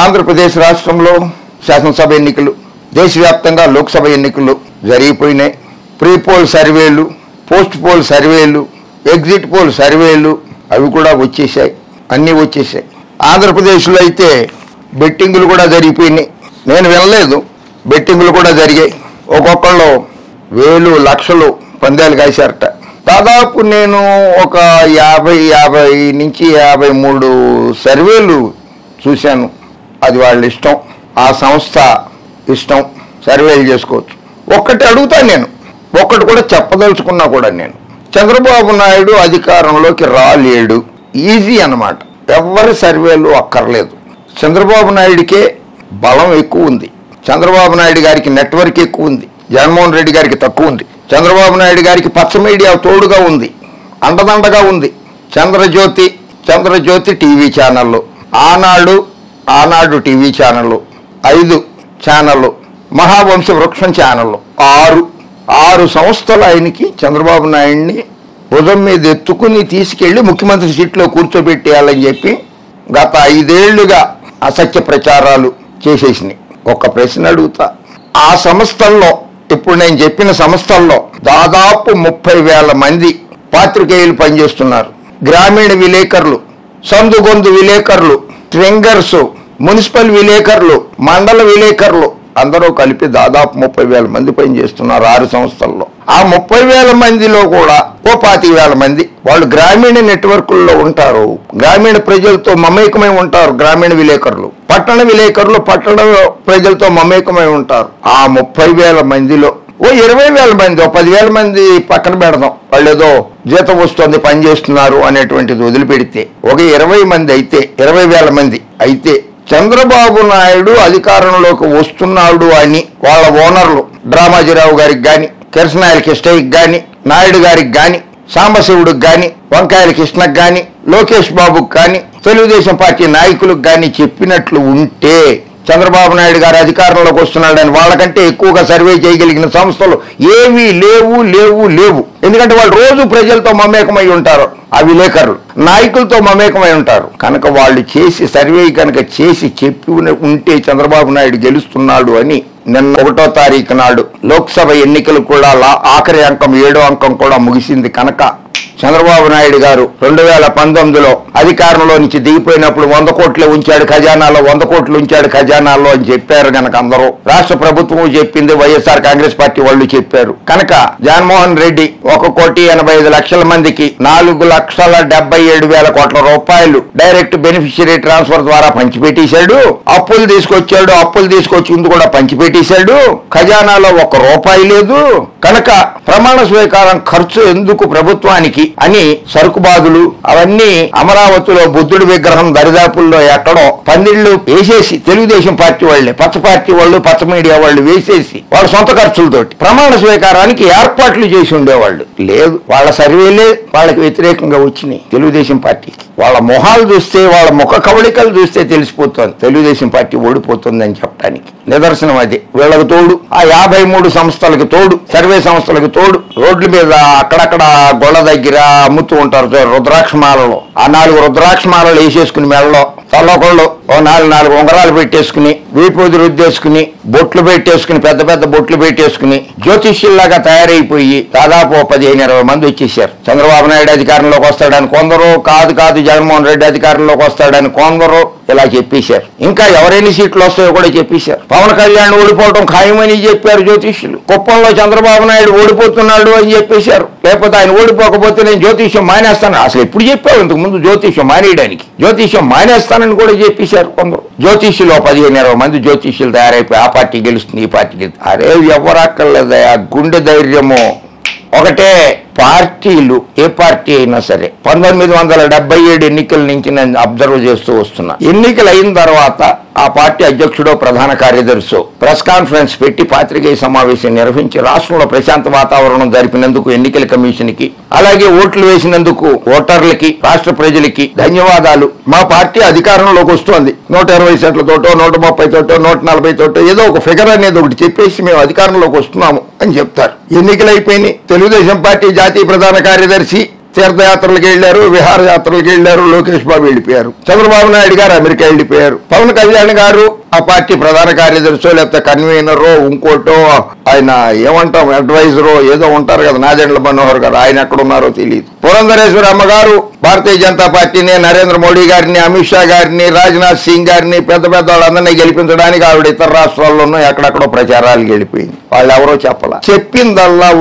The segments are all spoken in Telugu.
ఆంధ్రప్రదేశ్ రాష్ట్రంలో శాసనసభ ఎన్నికలు, దేశవ్యాప్తంగా లోక్సభ ఎన్నికలు జరిగిపోయినాయి. ప్రీ పోల్ సర్వేలు, పోస్ట్ పోల్ సర్వేలు, ఎగ్జిట్ పోల్ సర్వేలు అవి కూడా వచ్చేసాయి, అన్నీ వచ్చేసాయి. ఆంధ్రప్రదేశ్లో అయితే బెట్టింగులు కూడా జరిగిపోయినాయి. నేను వినలేదు, బెట్టింగులు కూడా జరిగాయి. ఒక్కొక్కళ్ళు వేలు లక్షలు పందాలు కాశారట. దాదాపు నేను ఒక 50 నుంచి 53 సర్వేలు చూశాను. అది వాళ్ళ ఇష్టం, ఆ సంస్థ ఇష్టం, సర్వేలు చేసుకోవచ్చు. ఒక్కటి అడుగుతాను నేను, ఒక్కటి కూడా చెప్పదలుచుకున్నా కూడా నేను, చంద్రబాబు నాయుడు అధికారంలోకి రాలేడు, ఈజీ అన్నమాట. ఎవరి సర్వేలు అక్కర్లేదు. చంద్రబాబు నాయుడికే బలం ఎక్కువ ఉంది, చంద్రబాబు నాయుడు గారికి నెట్వర్క్ ఎక్కువ ఉంది, జగన్మోహన్ రెడ్డి గారికి తక్కువ ఉంది. చంద్రబాబు నాయుడు గారికి పచ్చ మీడియా తోడుగా ఉంది, అండదండగా ఉంది. చంద్రజ్యోతి టీవీ ఛానళ్ళు, ఆనాడు టీవీ ఛానళ్ళు, 5 ఛానళ్ళు, మహావంశ వృక్షం ఛానళ్ళు, 6 సంస్థలు ఆయనకి చంద్రబాబు నాయుడిని భుజం మీద ఎత్తుకుని తీసుకెళ్లి ముఖ్యమంత్రి సీట్లో కూర్చోబెట్టేయాలని చెప్పి గత 5 ఏళ్లుగా అసత్య ప్రచారాలు చేసేసినాయి. ఒక ప్రశ్న అడుగుతా, ఆ సంస్థల్లో, ఇప్పుడు నేను చెప్పిన సంస్థల్లో దాదాపు 30,000 మంది పాత్రికేయులు పనిచేస్తున్నారు. గ్రామీణ విలేకరులు, సందుగొందు విలేకరులు, ట్రింగర్స్, మున్సిపల్ విలేకరులు, మండల విలేకరులు అందరూ కలిపి దాదాపు 30,000 మంది పనిచేస్తున్నారు 6 సంస్థల్లో. ఆ 30,000 మందిలో కూడా 25,000 మంది వాళ్ళు గ్రామీణ నెట్వర్క్ల్లో ఉంటారు, గ్రామీణ ప్రజలతో మమేకమై ఉంటారు. గ్రామీణ విలేకరులు, పట్టణ విలేకరులు పట్టణ ప్రజలతో మమేకమై ఉంటారు. ఆ 30,000 మందిలో 20,000 మంది, 10,000 మంది పక్కన పెడదాం, వాళ్ళు ఏదో జీతం వస్తుంది పనిచేస్తున్నారు అనేటువంటిది వదిలిపెడితే, ఒక 20 మంది అయితే, 20,000 మంది అయితే చంద్రబాబు నాయుడు అధికారంలోకి వస్తున్నాడు అని వాళ్ళ ఓనర్లు డ్రామాజీరావు గారికి కానీ, కిరసనాయల కిష్టయ్యకి కానీ, నాయుడు గారికి కానీ, సాంబశివుడికి కానీ, వంకాయల కృష్ణకి కానీ, లోకేష్ బాబుకి కానీ, తెలుగుదేశం పార్టీ నాయకులకు కానీ చెప్పినట్లు ఉంటే చంద్రబాబు నాయుడు గారు అధికారంలోకి వస్తున్నాడని వాళ్ళకంటే ఎక్కువగా సర్వే చేయగలిగిన సంస్థలు ఏవీ లేవు. ఎందుకంటే వాళ్ళు రోజు ప్రజలతో మమేకమై ఉంటారు, ఆ విలేకరులు నాయకులతో మమేకమై ఉంటారు. కనుక వాళ్ళు చేసి సర్వే కనుక చేసి చెప్పి ఉంటే చంద్రబాబు నాయుడు గెలుస్తున్నాడు అని నిన్న 1వ తారీఖు నాడు లోక్సభ ఎన్నికలు కూడా ఆఖరి అంకం 7వ అంకం కూడా ముగిసింది. కనుక చంద్రబాబు నాయుడు గారు 2019లో అధికారంలో నుంచి దిగిపోయినప్పుడు 100 కోట్లే ఉంచాడు ఖజానాలో, 100 కోట్లు ఉంచాడు ఖజానాలో అని చెప్పారు. కనుక అందరూ, రాష్ట్ర ప్రభుత్వం చెప్పింది, వైఎస్ఆర్ కాంగ్రెస్ పార్టీ వాళ్ళు చెప్పారు. కనుక జగన్మోహన్ రెడ్డి 1,85,00,000 మందికి 4,77,000 కోట్ల రూపాయలు డైరెక్ట్ బెనిఫిషియరీ ట్రాన్స్ఫర్ ద్వారా పంచిపెట్టేశాడు. అప్పులు తీసుకొచ్చి ఇందు కూడా పంచిపెట్టేశాడు. ఖజానాలో 1 రూపాయి లేదు. కనుక ప్రమాణ స్వీకారం ఖర్చు ఎందుకు ప్రభుత్వానికి అని సరుకుబాదులు అవన్నీ అమరావతిలో బుద్ధుడి విగ్రహం దరిదాపుల్లో ఎక్కడో పందిళ్లు వేసేసి తెలుగుదేశం పార్టీ వాళ్ళే, పచ్చ పార్టీ వాళ్ళు, పచ్చ మీడియా వాళ్ళు వేసేసి వాళ్ళ సొంత ఖర్చులతోటి ప్రమాణ స్వీకారానికి ఏర్పాట్లు చేసి ఉండేవాళ్ళు. లేదు, వాళ్ళ సర్వేలే వాళ్ళకి వ్యతిరేకంగా వచ్చినాయి తెలుగుదేశం పార్టీకి. వాళ్ళ మొహాలు చూస్తే, వాళ్ళ ముఖ కవళికలు చూస్తే తెలిసిపోతుంది తెలుగుదేశం పార్టీ ఓడిపోతుందని చెప్పడానికి నిదర్శనం అది. వీళ్ళకి తోడు ఆ 53 సంస్థలకు తోడు, సర్వే సంస్థలకు తోడు, రోడ్ల మీద అక్కడక్కడ గొళ్ళ దగ్గర అమ్ముతూ ఉంటారు రుద్రాక్షమాలలో. ఆ 4 రుద్రాక్షమాలలు వేసేసుకుని మెడలో, తల్లొకళ్ళు 4 ఉంగరాలు పెట్టేసుకుని, వీపూది రుద్దేసుకుని, బొట్లు పెట్టేసుకుని, పెద్ద పెద్ద బొట్లు పెట్టేసుకుని జ్యోతిష్యుల్లాగా తయారైపోయి దాదాపు 15-20 మంది వచ్చేసారు. చంద్రబాబు నాయుడు అధికారంలోకి వస్తాడని కొందరు, కాదు జగన్మోహన్ రెడ్డి అధికారంలోకి వస్తాడని కొందరు ఇలా చెప్పేశారు. ఇంకా ఎవరెన్ని సీట్లు వస్తాయో కూడా చెప్పేశారు. పవన్ కళ్యాణ్ ఓడిపోవడం ఖాయమని చెప్పారు జ్యోతిష్యులు. కుప్పంలో చంద్రబాబు నాయుడు ఓడిపోతున్నాడు అని చెప్పేశారు. లేకపోతే ఆయన ఓడిపోకపోతే నేను జ్యోతిష్యం మానేస్తాను. అసలు ఎప్పుడు చెప్పారు ఇంతకు ముందు జ్యోతిష్యం మానేయడానికి? జ్యోతిష్యం మానేస్తానని కూడా చెప్పేశారు కొందరు. జ్యోతిష్యులు 15-20 మంది జ్యోతిష్యులు తయారైపోయి ఆ పార్టీ గెలుస్తుంది, ఈ పార్టీ గెలుస్తుంది. అరే ఎవరక్కర్లేదా, గుండె ధైర్యము ఒకటే. పార్టీలు ఏ పార్టీ అయినా సరే 1977 ఎన్నికల నుంచి నేను అబ్జర్వ్ చేస్తూ వస్తున్నా. ఎన్నికలు అయిన తర్వాత ఆ పార్టీ అధ్యక్షుడో ప్రధాన కార్యదర్శి ప్రెస్ కాన్ఫరెన్స్ పెట్టి పాత్రికేయ సమావేశం నిర్వహించి రాష్ట్రంలో ప్రశాంత వాతావరణం జరిపినందుకు ఎన్నికల కమిషన్ కి, అలాగే ఓట్లు వేసినందుకు ఓటర్లకి, రాష్ట్ర ప్రజలకి ధన్యవాదాలు. మా పార్టీ అధికారంలోకి వస్తోంది, 120 సీట్లతోటో, 130 తోటో, 140 తోటో ఏదో ఒక ఫిగర్ అనేది ఒకటి చెప్పేసి మేము అధికారంలోకి వస్తున్నాము అని చెప్తారు. ఎన్నికలు అయిపోయినాయి. తెలుగుదేశం పార్టీ జాతీయ ప్రధాన కార్యదర్శి తీర్థయాత్రలకు వెళ్ళారు, విహారయాత్రలకు వెళ్ళారు. లోకేష్ బాబు వెళ్ళిపోయారు. చంద్రబాబు నాయుడు గారు అమెరికా వెళ్ళిపోయారు. పవన్ కళ్యాణ్ గారు ఆ పార్టీ ప్రధాన కార్యదర్శో లేకపోతే కన్వీనరో ఇంకోటో ఆయన ఏమంటాం అడ్వైజరో ఏదో ఉంటారు కదా, నాదెండ్ల మనోహర్ గారు, ఆయన ఎక్కడున్నారో తెలియదు. పురంధరేశ్వరి అమ్మగారు భారతీయ జనతా పార్టీని, నరేంద్ర మోడీ గారిని, అమిత్ షా గారిని, రాజ్నాథ్ సింగ్ గారిని, పెద్ద పెద్ద వాళ్ళందరినీ గెలిపించడానికి ఆవిడ ఇతర రాష్ట్రాల్లోనూ ఎక్కడెక్కడో ప్రచారాలు గెలిపోయింది. వాళ్ళు ఎవరో చెప్పాల. చెప్పిందల్లా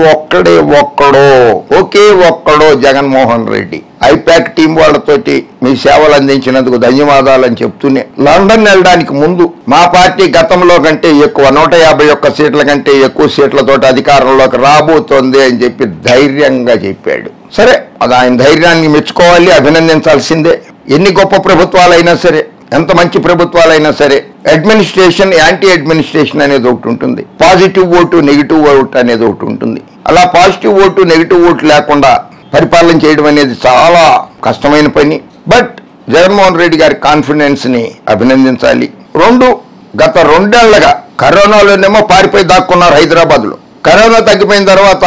ఒకే ఒక్కడో జగన్మోహన్ రెడ్డి. ఐపాక్ టీం వాళ్ళతోటి మీ సేవలు అందించినందుకు ధన్యవాదాలని చెప్తూనే లండన్ వెళ్ళడానికి ముందు మా పార్టీ గతంలో కంటే ఎక్కువ 151 సీట్ల కంటే ఎక్కువ సీట్లతోటి అధికారంలోకి రాబోతోంది అని చెప్పి ధైర్యంగా చెప్పాడు. సరే, అది ఆయన ధైర్యాన్ని మెచ్చుకోవాలి, అభినందించాల్సిందే. ఎన్ని గొప్ప ప్రభుత్వాలైనా సరే, ఎంత మంచి ప్రభుత్వాలైనా సరే, అడ్మినిస్ట్రేషన్, యాంటీ అడ్మినిస్ట్రేషన్ అనేది ఒకటి ఉంటుంది. పాజిటివ్ ఓటు, నెగిటివ్ ఓటు అనేది ఒకటి ఉంటుంది. అలా పాజిటివ్ ఓటు, నెగిటివ్ ఓటు లేకుండా పరిపాలన చేయడం అనేది చాలా కష్టమైన పని. బట్ జగన్మోహన్ రెడ్డి గారి కాన్ఫిడెన్స్ ని అభినందించాలి. గత 2 ఏళ్లుగా కరోనాలోనేమో పారిపోయి దాక్కున్నారు హైదరాబాద్ లో. కరోనా తగ్గిపోయిన తర్వాత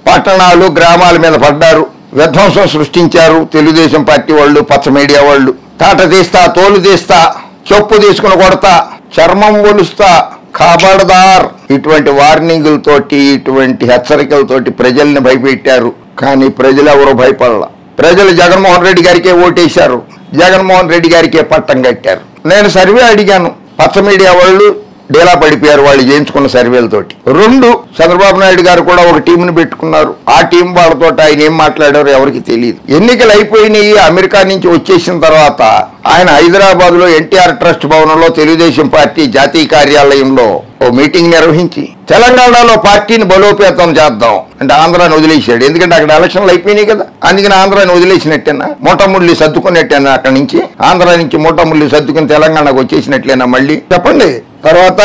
పట్టణాలు, గ్రామాల మీద పడ్డారు, విధ్వంసం సృష్టించారు. తెలుగుదేశం పార్టీ వాళ్ళు, పచ్చ మీడియా వాళ్ళు తాట తీస్తా, తోలు తీస్తా, చెప్పు తీసుకుని కొడతా, చర్మం ఒలుస్తా, ఖబర్దార్ ఇటువంటి వార్నింగులతోటి, ఇటువంటి హెచ్చరికలతోటి ప్రజల్ని భయపెట్టారు. కానీ ప్రజలు ఎవరో భయపడాల. ప్రజలు జగన్మోహన్ రెడ్డి గారికే ఓటేశారు, జగన్మోహన్ రెడ్డి గారికే పట్టం కట్టారు. నేను సర్వే అడిగాను, పచ్చ మీడియా వాళ్ళు డేలా పడిపోయారు వాళ్ళు చేయించుకున్న సర్వేలతోటి. 2 చంద్రబాబు నాయుడు గారు కూడా ఒక టీంని పెట్టుకున్నారు. ఆ టీం వాళ్ళతో ఆయన ఏం మాట్లాడారో ఎవరికి తెలియదు. ఎన్నికలు అయిపోయినాయి, అమెరికా నుంచి వచ్చేసిన తర్వాత ఆయన హైదరాబాద్ లో ఎన్టీఆర్ ట్రస్ట్ భవనంలో తెలుగుదేశం పార్టీ జాతీయ కార్యాలయంలో ఓ మీటింగ్ నిర్వహించి తెలంగాణలో పార్టీని బలోపేతం చేద్దాం అంటే ఆంధ్రాని వదిలేశాడు. ఎందుకంటే అక్కడ ఎలక్షన్లు అయిపోయినాయి కదా, అందుకని ఆంధ్రాని వదిలేసినట్టేనా, మూటముళ్ళు సర్దుకున్నట్టేనా, అక్కడి నుంచి ఆంధ్ర నుంచి మూటముళ్ళు సర్దుకుని తెలంగాణకు వచ్చేసినట్లేనా మళ్ళీ చెప్పండి. తర్వాత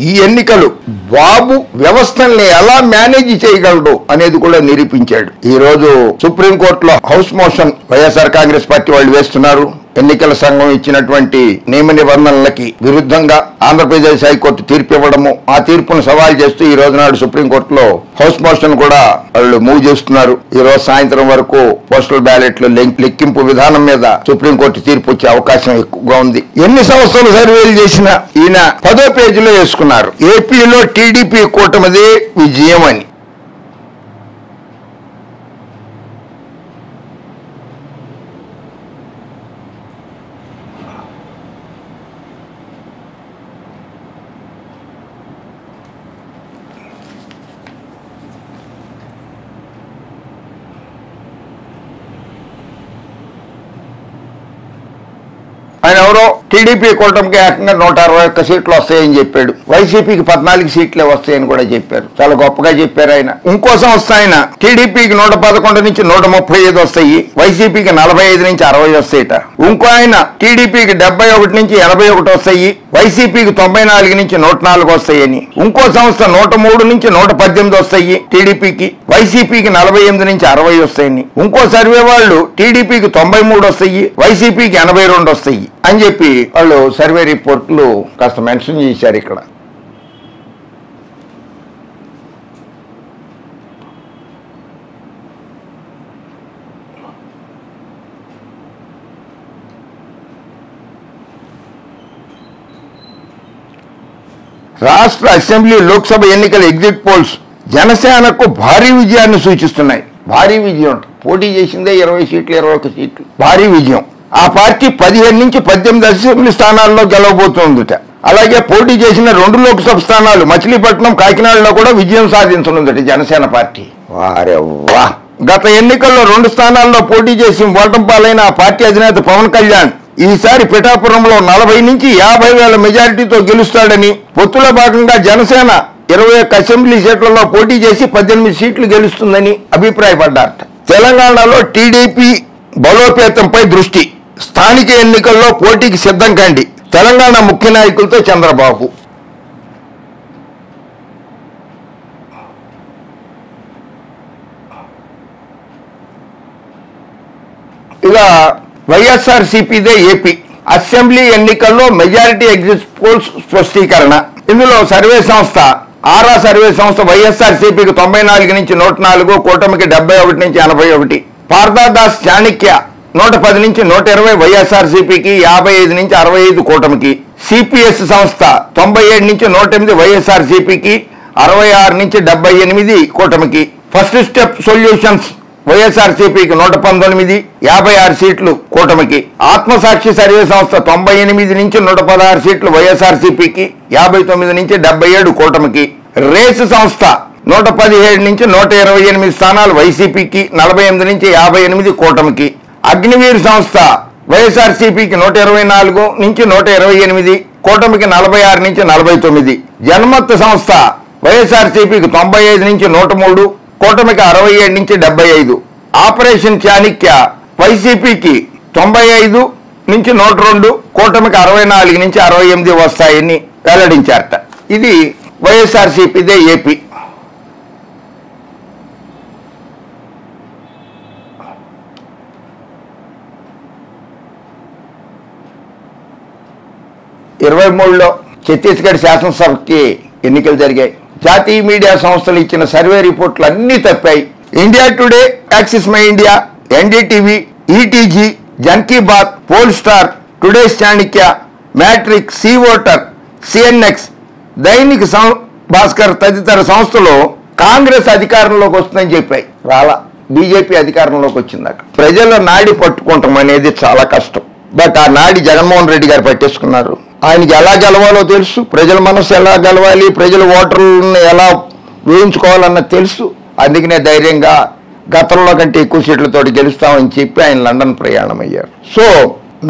ఈ ఎన్నికలు బాబు వ్యవస్థల్ని ఎలా మేనేజ్ చేయగలడు అనేది కూడా నిరూపించాడు. ఈ రోజు సుప్రీంకోర్టులో house motion YSR Congress party వాళ్ళు వేస్తున్నారు. ఎన్నికల సంఘం ఇచ్చినటువంటి నియమ నిబంధనలకి విరుద్ధంగా ఆంధ్రప్రదేశ్ హైకోర్టు తీర్పు ఇవ్వడము, ఆ తీర్పును సవాల్ చేస్తూ ఈ రోజు నాడు సుప్రీంకోర్టులో హౌస్ మోషన్ కూడా వాళ్ళు మూవ్ చేస్తున్నారు. ఈ రోజు సాయంత్రం వరకు పోస్టల్ బ్యాలెట్లు లెక్కింపు విధానం మీద సుప్రీంకోర్టు తీర్పు వచ్చే అవకాశం ఎక్కువగా ఉంది. ఎన్ని సంవత్సరాలు సర్వేలు చేసినా ఈయన 10వ పేజీలో వేసుకున్నారు, ఏపీలో టీడీపీ కూటమిదే విజయం అని. ఆయన ఎవరో టీడీపీ కూటమికి ఏకంగా 161 సీట్లు వస్తాయని చెప్పాడు. వైసీపీకి 14 సీట్లే వస్తాయని కూడా చెప్పారు. చాలా గొప్పగా చెప్పారు ఆయన. ఇంకో సంస్థ ఆయన టీడీపీకి 111 నుంచి 135 వస్తాయి, వైసీపీకి 45 నుంచి 60 వస్తాయట. ఇంకో ఆయన టీడీపీకి 71 నుంచి 81 వస్తాయి, వైసీపీకి 94 నుంచి 104 వస్తాయని. ఇంకో సంస్థ 103 నుంచి 118 వస్తాయి టీడీపీకి, వైసీపీకి 48 నుంచి 60 వస్తాయని. ఇంకో సర్వే వాళ్ళు టీడీపీకి 93 వస్తాయి, వైసీపీకి 82 వస్తాయి అని చెప్పి వాళ్ళు సర్వే రిపోర్ట్లు కాస్త మెన్షన్ చేశారు ఇక్కడ. రాష్ట్ర అసెంబ్లీ, లోక్సభ ఎన్నికల ఎగ్జిట్ పోల్స్ జనసేనకు భారీ విజయాన్ని సూచిస్తున్నాయి. భారీ విజయం, పోటీ చేసిందే 20 సీట్లు, 21 సీట్లు, భారీ విజయం. ఆ పార్టీ 15 నుంచి 18 అసెంబ్లీ స్థానాల్లో గెలవబోతుందట. అలాగే పోటీ చేసిన 2 లోక్సభ స్థానాలు మచిలీపట్నం, కాకినాడలో కూడా విజయం సాధించనుందట జనసేన పార్టీ. వారెవ్వా! గత ఎన్నికల్లో 2 స్థానాల్లో పోటీ చేసి ఓటమి పాలైన ఆ పార్టీ అధినేత పవన్ కళ్యాణ్ ఈసారి పిఠాపురంలో 40 నుంచి 50,000 మెజారిటీతో గెలుస్తాడని, పొత్తులో భాగంగా జనసేన 21 అసెంబ్లీ సీట్లలో పోటీ చేసి 18 సీట్లు గెలుస్తుందని అభిప్రాయపడ్డారట. తెలంగాణలో టీడీపీ బలోపేతంపై దృష్టి, స్థానిక ఎన్నికల్లో పోటీకి సిద్ధం కండి, తెలంగాణ ముఖ్య నాయకులతో చంద్రబాబు. ఇక వైఎస్ఆర్సీపీదే ఏపీ అసెంబ్లీ ఎన్నికల్లో మెజారిటీ ఎగ్జిట్ పోల్స్ స్పష్టీకరణ. ఇందులో సర్వే సంస్థ సర్వే సంస్థ వైఎస్ఆర్సీపీకి 94 నుంచి 104, కూటమికి 71 నుంచి 81, పార్థదాస్ చాణక్య 110 నుంచి 120 వైఎస్ఆర్సీపీకి, 55 నుంచి 65 కూటమికి. సిపిఎస్ సంస్థ 97 నుంచి 108 వైఎస్ఆర్సీపీకి, 66 నుంచి 78 కూటమికి. ఫస్ట్ స్టెప్ సొల్యూషన్స్ వైఎస్ఆర్సీపీకి 119, 56 సీట్లు కూటమికి. ఆత్మసాక్షి సర్వే సంస్థ 98 నుంచి 116 సీట్లు వైఎస్ఆర్సీపీకి, 59 నుంచి 77 కూటమికి. రేస్ సంస్థ 117 నుంచి 128 స్థానాలు వైసీపీకి, 48 నుంచి 58 కూటమికి. అగ్నివీర్ సంస్థ వైఎస్ఆర్సీపీకి 124 నుంచి 128, కూటమికి 46 నుంచి 49. జన్మత్ సంస్థ వైఎస్ఆర్సీపీకి 95 నుంచి 103, కూటమికి 67 నుంచి 75. ఆపరేషన్ చాణక్య వైసీపీకి 95 నుంచి 102, కూటమికి 64 నుంచి 68 వస్తాయని వెల్లడించారట. ఇది వైఎస్ఆర్సీపీదే ఏపీ. ఇరవై 23లో ఛత్తీస్గఢ్ శాసనసభకి ఎన్నికలు జరిగాయి. జాతీయ మీడియా సంస్థలు ఇచ్చిన సర్వే రిపోర్ట్లు అన్నీ తప్పాయి. India today, Axis My India, NDTV, ETG, Jan Ki Baat, poll star, today's Chanakya, matrix, C voter, CNX, Dainik Bhaskar తదితర సంస్థలు కాంగ్రెస్ అధికారంలోకి వస్తుందని చెప్పాయి. రాలా, బీజేపీ అధికారంలోకి వచ్చిందాక. ప్రజల నాడి పట్టుకుంటాం అనేది చాలా కష్టం. బట్ ఆ నాడి జగన్మోహన్ రెడ్డి గారు పట్టేసుకున్నారు. ఆయనకి ఎలా గెలవాలో తెలుసు, ప్రజల మనసు ఎలా గెలవాలి, ప్రజల ఓటర్లను ఎలా వేయించుకోవాలన్నది తెలుసు. అందుకనే ధైర్యంగా గతంలో కంటే ఎక్కువ సీట్లతో గెలుస్తామని చెప్పి ఆయన లండన్ ప్రయాణం అయ్యారు. సో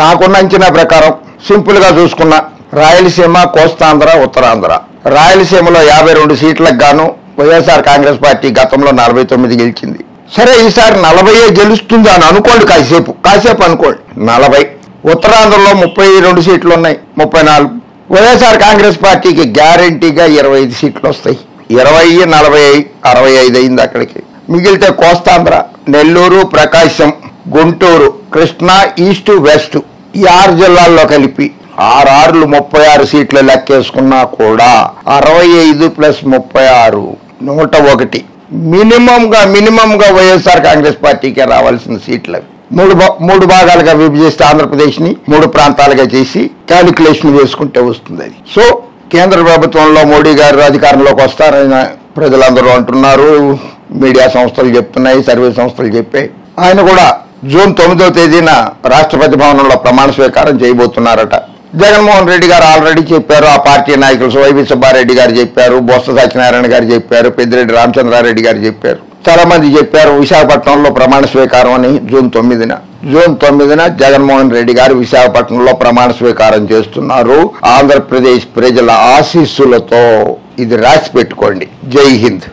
నాకున్న అంచనా ప్రకారం సింపుల్గా చూసుకున్నా, రాయలసీమ, కోస్తాంధ్ర, ఉత్తరాంధ్ర. రాయలసీమలో 52 సీట్లకు గాను వైఎస్ఆర్ కాంగ్రెస్ పార్టీ గతంలో 49 గెలిచింది. సరే, ఈసారి 40 గెలుస్తుంది అని అనుకోండి, కాసేపు అనుకోండి, 40. ఉత్తరాంధ్రలో 32 సీట్లు ఉన్నాయి, 34. వైఎస్ఆర్ కాంగ్రెస్ పార్టీకి గ్యారంటీగా 25 సీట్లు వస్తాయి. 20, 40, 65 అయింది అక్కడికి. మిగిలితే కోస్తాంధ్ర, నెల్లూరు, ప్రకాశం, గుంటూరు, కృష్ణా, ఈస్ట్, వెస్ట్, ఈ 6 జిల్లాల్లో కలిపి 6 36 సీట్లు లెక్కేసుకున్నా కూడా 65 + 36 101. మినిమంగా వైఎస్ఆర్ కాంగ్రెస్ పార్టీకి రావాల్సిన సీట్లు. మూడు భాగాలుగా విభజిస్తే ఆంధ్రప్రదేశ్ని 3 ప్రాంతాలుగా చేసి క్యాలిక్యులేషన్ వేసుకుంటే వస్తుంది అది. సో కేంద్ర ప్రభుత్వంలో మోడీ గారు అధికారంలోకి వస్తారని ప్రజలందరూ అంటున్నారు, మీడియా సంస్థలు చెప్తున్నాయి, సర్వే సంస్థలు చెప్పాయి. ఆయన కూడా జూన్ 9వ తేదీన రాష్ట్రపతి భవనంలో ప్రమాణ స్వీకారం చేయబోతున్నారట. జగన్మోహన్ రెడ్డి గారు ఆల్రెడీ చెప్పారు, ఆ పార్టీ నాయకులు వైవి సుబ్బారెడ్డి గారు చెప్పారు, బొత్స సత్యనారాయణ గారు చెప్పారు, పెద్దిరెడ్డి రామచంద్రారెడ్డి గారు చెప్పారు, చాలా మంది చెప్పారు విశాఖపట్నంలో ప్రమాణ స్వీకారం అని. జూన్ 9న జగన్మోహన్ రెడ్డి గారు విశాఖపట్నంలో ప్రమాణ స్వీకారం చేస్తున్నారు ఆంధ్రప్రదేశ్ ప్రజల ఆశీస్సులతో. ఇది రాసి పెట్టుకోండి. జై హింద్.